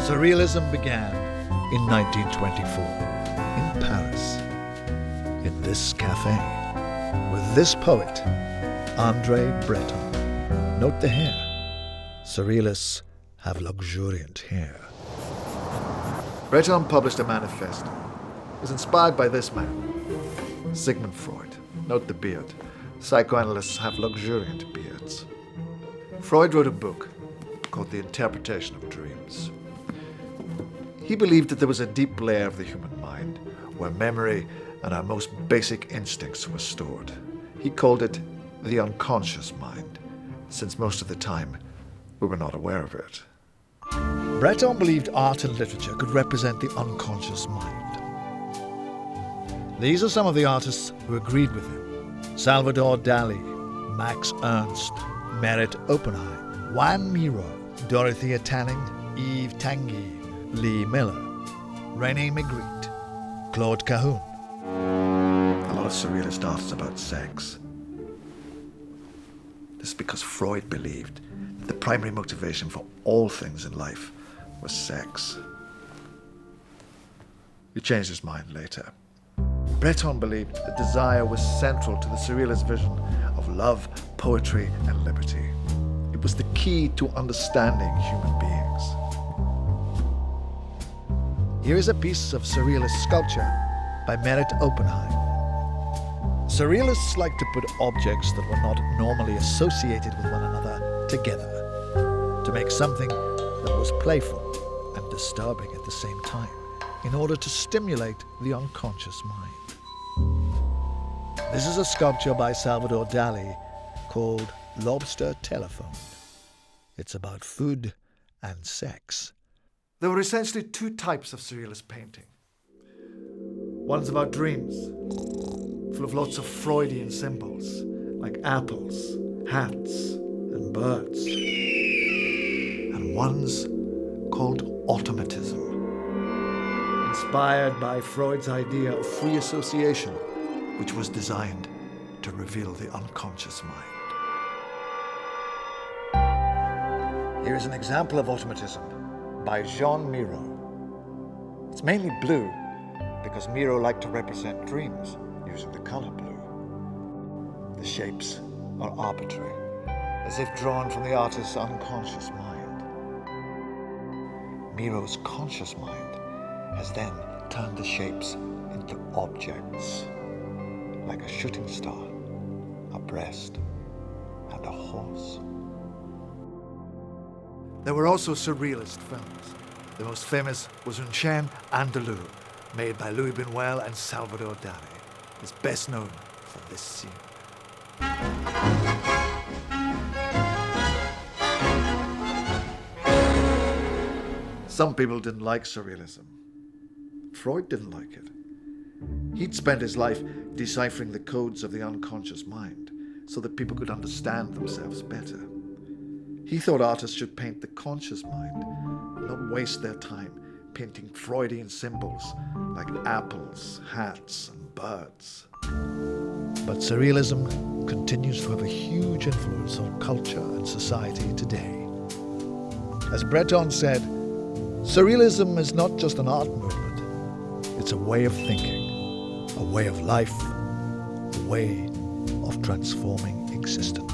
Surrealism began in 1924 in Paris, in this cafe, with this poet, André Breton. Note the hair. Surrealists have luxuriant hair. Breton published a manifest. It was inspired by this man, Sigmund Freud. Note the beard. Psychoanalysts have luxuriant beards. Freud wrote a book called The Interpretation of Dreams. He believed that there was a deep layer of the human mind where memory and our most basic instincts were stored. He called it the unconscious mind, since most of the time we were not aware of it. Breton believed art and literature could represent the unconscious mind. These are some of the artists who agreed with him: Salvador Dali, Max Ernst, Merit Oppenheim, Juan Miro, Dorothea Tanning, Yves Tanguy, Lee Miller, René Magritte, Claude Cahun. A lot of surrealist art is about sex. This is because Freud believed that the primary motivation for all things in life was sex. He changed his mind later. Breton believed that desire was central to the surrealist vision of love, poetry, and liberty. It was the key to understanding human beings. Here is a piece of surrealist sculpture by Merit Oppenheim. Surrealists like to put objects that were not normally associated with one another together, to make something that was playful and disturbing at the same time, in order to stimulate the unconscious mind. This is a sculpture by Salvador Dali called Lobster Telephone. It's about food and sex. There were essentially two types of surrealist painting. One's about dreams, full of lots of Freudian symbols, like apples, hats, and birds. And one's called automatism, inspired by Freud's idea of free association, which was designed to reveal the unconscious mind. Here is an example of automatism by Jean Miro. It's mainly blue because Miro liked to represent dreams using the color blue. The shapes are arbitrary, as if drawn from the artist's unconscious mind. Miro's conscious mind has then turned the shapes into objects, like a shooting star, a breast, and a horse. There were also surrealist films. The most famous was Un Chien Andalou, made by Louis Buñuel and Salvador Dali. He's best known for this scene. Some people didn't like surrealism. Freud didn't like it. He'd spent his life deciphering the codes of the unconscious mind so that people could understand themselves better. He thought artists should paint the conscious mind, not waste their time painting Freudian symbols like apples, hats, and birds. But surrealism continues to have a huge influence on culture and society today. As Breton said, surrealism is not just an art movement, it's a way of thinking, a way of life, a way of transforming existence.